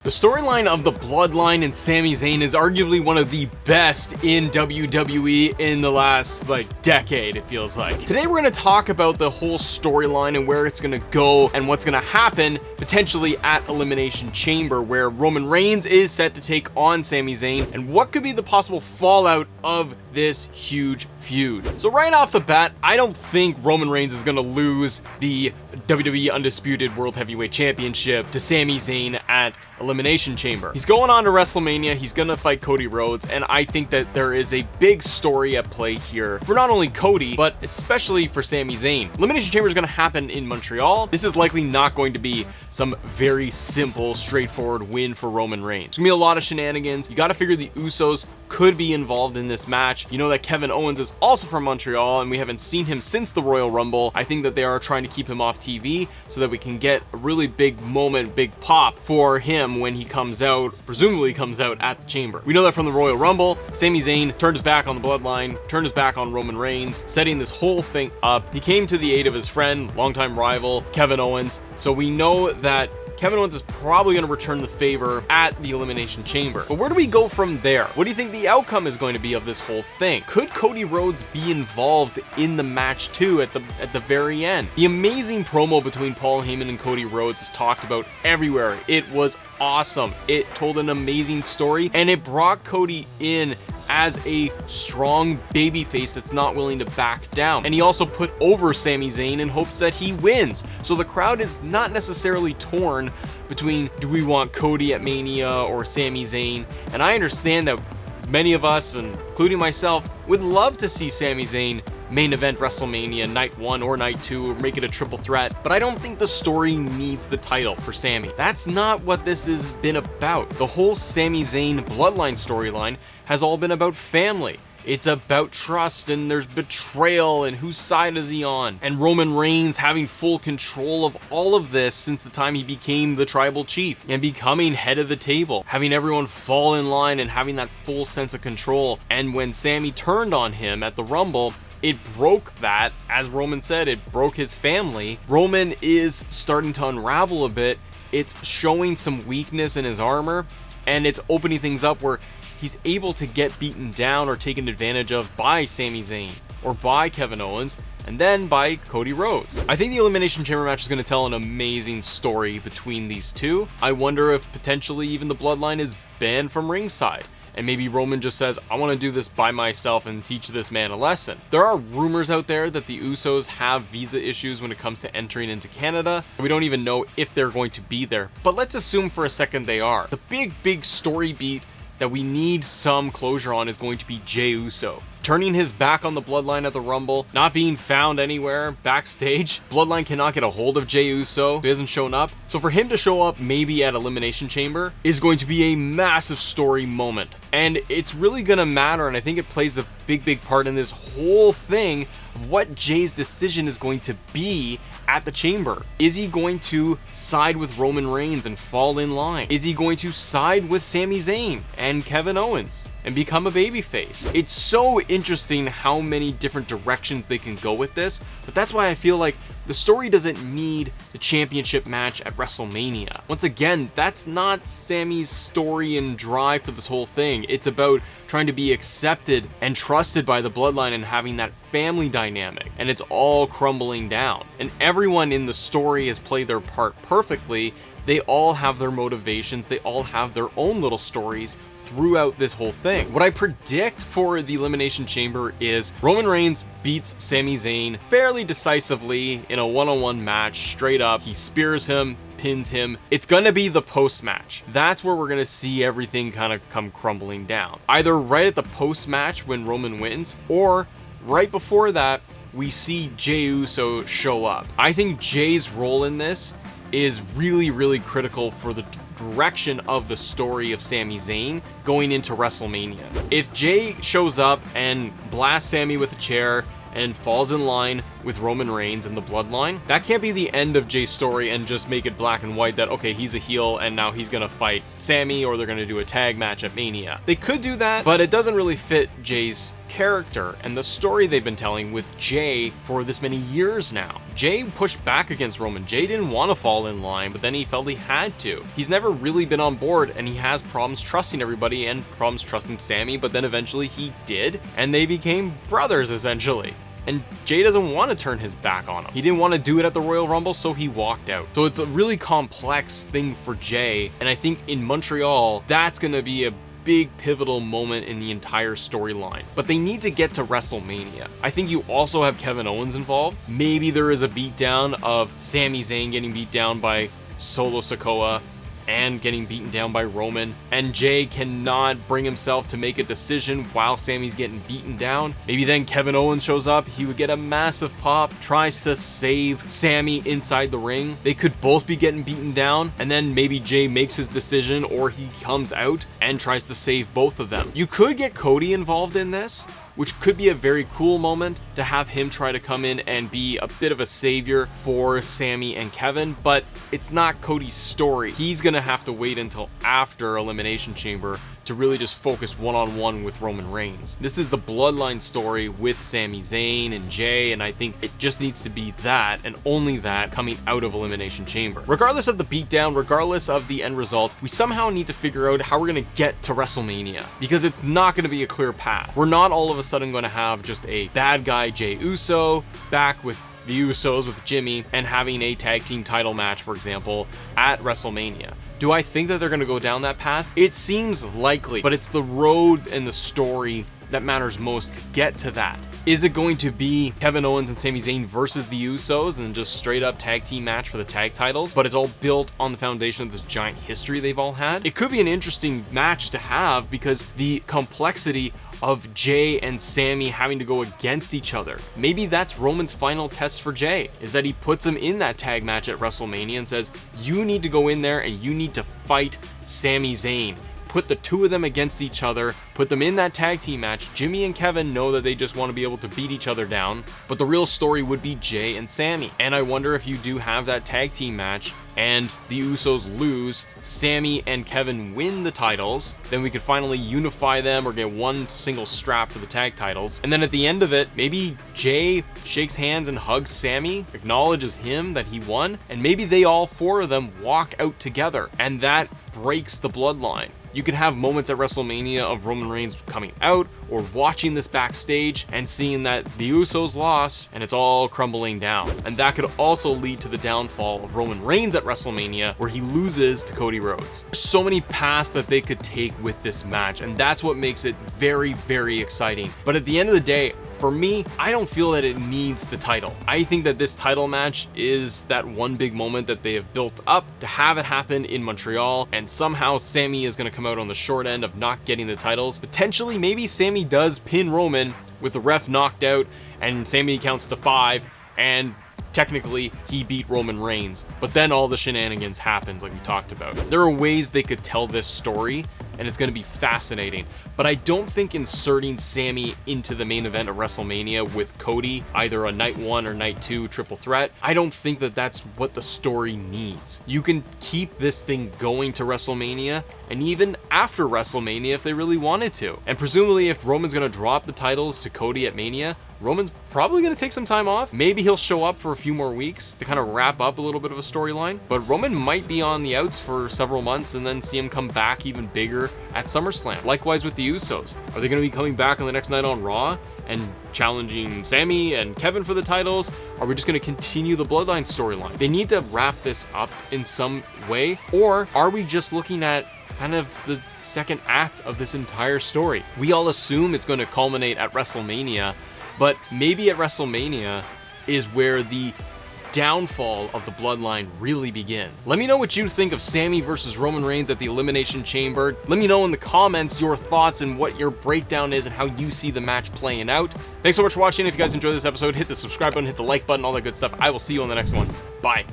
The storyline of the Bloodline and Sami Zayn is arguably one of the best in WWE in the last decade, it feels like. Today we're going to talk about the whole storyline and where it's going to go and what's going to happen potentially at Elimination Chamber, where Roman Reigns is set to take on Sami Zayn, and what could be the possible fallout of this huge feud. So right off the bat, I don't think Roman Reigns is going to lose the WWE Undisputed World Heavyweight Championship to Sami Zayn at Elimination Chamber. He's going on to WrestleMania, he's gonna fight Cody Rhodes, and I think that there is a big story at play here for not only Cody, but especially for Sami Zayn. Elimination Chamber is gonna happen in Montreal. This is likely not going to be some very simple, straightforward win for Roman Reigns. It's gonna be a lot of shenanigans. You gotta figure the Usos could be involved in this match. You know that Kevin Owens is also from Montreal, and we haven't seen him since the Royal Rumble. I think that they are trying to keep him off TV so that we can get a really big moment, big pop for him when he comes out, presumably comes out at the Chamber. We know that from the Royal Rumble, Sami Zayn turned his back on the Bloodline, turned his back on Roman Reigns, setting this whole thing up. He came to the aid of his friend, longtime rival, Kevin Owens. So we know that Kevin Owens is probably going to return the favor at the Elimination Chamber. But where do we go from there? What do you think the outcome is going to be of this whole thing? Could Cody Rhodes be involved in the match too at the very end? The amazing promo between Paul Heyman and Cody Rhodes is talked about everywhere. It was awesome. It told an amazing story, and it brought Cody in as a strong babyface that's not willing to back down. And he also put over Sami Zayn in hopes that he wins. So the crowd is not necessarily torn between, do we want Cody at Mania or Sami Zayn? And I understand that many of us, including myself, would love to see Sami Zayn main event WrestleMania night 1 or night 2, or make it a triple threat, but I don't think the story needs the title for Sami. That's not what this has been about. The whole Sami Zayn Bloodline storyline has all been about family. It's about trust, and there's betrayal, and whose side is he on? And Roman Reigns having full control of all of this since the time he became the tribal chief and becoming head of the table, having everyone fall in line and having that full sense of control. And when Sami turned on him at the Rumble, it broke that. As Roman said, it broke his family. Roman is starting to unravel a bit. It's showing some weakness in his armor, and it's opening things up where he's able to get beaten down or taken advantage of by Sami Zayn or by Kevin Owens, and then by Cody Rhodes. I think the Elimination Chamber match is going to tell an amazing story between these two. I wonder if potentially even the Bloodline is banned from ringside, and maybe Roman just says, I want to do this by myself and teach this man a lesson. There are rumors out there that the Usos have visa issues when it comes to entering into Canada. We don't even know if they're going to be there, but let's assume for a second they are. The big story beat that we need some closure on is going to be Jey Uso. Turning his back on the Bloodline at the Rumble, not being found anywhere backstage. Bloodline cannot get a hold of Jey Uso. He hasn't shown up. So for him to show up maybe at Elimination Chamber is going to be a massive story moment. And it's really gonna matter, and I think it plays a big part in this whole thing of what Jey's decision is going to be at the Chamber. Is he going to side with Roman Reigns and fall in line? Is he going to side with Sami Zayn and Kevin Owens and become a babyface? It's so interesting how many different directions they can go with this, but that's why I feel like the story doesn't need the championship match at WrestleMania. Once again, that's not Sami's story and drive for this whole thing. It's about trying to be accepted and trusted by the Bloodline and having that family dynamic, and it's all crumbling down. And everyone in the story has played their part perfectly. They all have their motivations, they all have their own little stories throughout this whole thing. What I predict for the Elimination Chamber is Roman Reigns beats Sami Zayn fairly decisively in a one-on-one match, straight up. He spears him, pins him. It's gonna be the post-match. That's where we're gonna see everything kind of come crumbling down. Either right at the post-match when Roman wins, or right before that, we see Jey Uso show up. I think Jey's role in this is really critical for the direction of the story of Sami Zayn going into WrestleMania. If Jey shows up and blasts Sami with a chair and falls in line, with Roman Reigns and the bloodline. That can't be the end of Jay's story and just make it black and white that, okay, he's a heel and now he's gonna fight Sami, or they're gonna do a tag match at Mania. They could do that, but it doesn't really fit Jay's character and the story they've been telling with Jay for this many years now. Jay pushed back against Roman. Jay didn't want to fall in line, but then he felt he had to. He's never really been on board, and he has problems trusting everybody and problems trusting Sami, but then eventually he did, and they became brothers essentially. And Jay doesn't want to turn his back on him. He didn't want to do it at the Royal Rumble, so he walked out. So it's a really complex thing for Jay, and I think in Montreal, that's going to be a big pivotal moment in the entire storyline. But they need to get to WrestleMania. I think you also have Kevin Owens involved. Maybe there is a beatdown of Sami Zayn getting beat down by Solo Sikoa and getting beaten down by Roman, and Jay cannot bring himself to make a decision while Sami's getting beaten down. Maybe then Kevin Owens shows up, he would get a massive pop, tries to save Sami inside the ring. They could both be getting beaten down, and then maybe Jay makes his decision, or he comes out and tries to save both of them. You could get Cody involved in this, which could be a very cool moment to have him try to come in and be a bit of a savior for Sami and Kevin, but it's not Cody's story. He's gonna have to wait until after Elimination Chamber to really just focus one-on-one with Roman Reigns. This is the bloodline story with Sami Zayn and Jay, and I think it just needs to be that and only that coming out of Elimination Chamber. Regardless of the beatdown, regardless of the end result, we somehow need to figure out how we're gonna get to WrestleMania, because it's not gonna be a clear path. We're not all of a sudden going to have just a bad guy Jey Uso back with the Usos with Jimmy and having a tag team title match, for example, at WrestleMania. Do I think that they're going to go down that path? It seems likely, but it's the road and the story that matters most to get to that. Is it going to be Kevin Owens and Sami Zayn versus the Usos and just straight up tag team match for the tag titles, but it's all built on the foundation of this giant history they've all had? It could be an interesting match to have because the complexity of Jay and Sami having to go against each other. Maybe that's Roman's final test for Jay, is that he puts him in that tag match at WrestleMania and says, you need to go in there and you need to fight Sami Zayn. Put the two of them against each other, put them in that tag team match. Jimmy and Kevin know that they just want to be able to beat each other down, but the real story would be Jay and Sami. And I wonder if you do have that tag team match and the Usos lose, Sami and Kevin win the titles, then we could finally unify them or get one single strap for the tag titles. And then at the end of it, maybe Jay shakes hands and hugs Sami, acknowledges him that he won, and maybe they all four of them walk out together, and that breaks the bloodline. You could have moments at WrestleMania of Roman Reigns coming out or watching this backstage and seeing that the Usos lost and it's all crumbling down. And that could also lead to the downfall of Roman Reigns at WrestleMania, where he loses to Cody Rhodes. There's so many paths that they could take with this match, and that's what makes it very, very exciting. But at the end of the day, for me, I don't feel that it needs the title. I think that this title match is that one big moment that they have built up to have it happen in Montreal, and somehow Sami is going to come out on the short end of not getting the titles. Potentially, maybe Sami does pin Roman with the ref knocked out, and Sami counts to 5, and technically he beat Roman Reigns, but then all the shenanigans happens like we talked about. There are ways they could tell this story, and it's going to be fascinating, but I don't think inserting Sami into the main event of WrestleMania with Cody, either a night 1 or night 2 triple threat, I don't think that that's what the story needs. You can keep this thing going to WrestleMania and even after WrestleMania if they really wanted to. And presumably if Roman's going to drop the titles to Cody at Mania, Roman's probably going to take some time off. Maybe he'll show up for a few more weeks to kind of wrap up a little bit of a storyline, but Roman might be on the outs for several months and then see him come back even bigger at SummerSlam. Likewise with the Usos. Are they going to be coming back on the next night on Raw and challenging Sami and Kevin for the titles? Are we just going to continue the bloodline storyline? They need to wrap this up in some way, or are we just looking at kind of the second act of this entire story? We all assume it's going to culminate at WrestleMania, but maybe at WrestleMania is where the downfall of the bloodline really begin. Let me know what you think of Sami versus Roman Reigns at the Elimination Chamber. Let me know in the comments your thoughts and what your breakdown is and how you see the match playing out. Thanks so much for watching. If you guys enjoyed this episode, hit the subscribe button, hit the like button, all that good stuff. I will see you on the next one. Bye.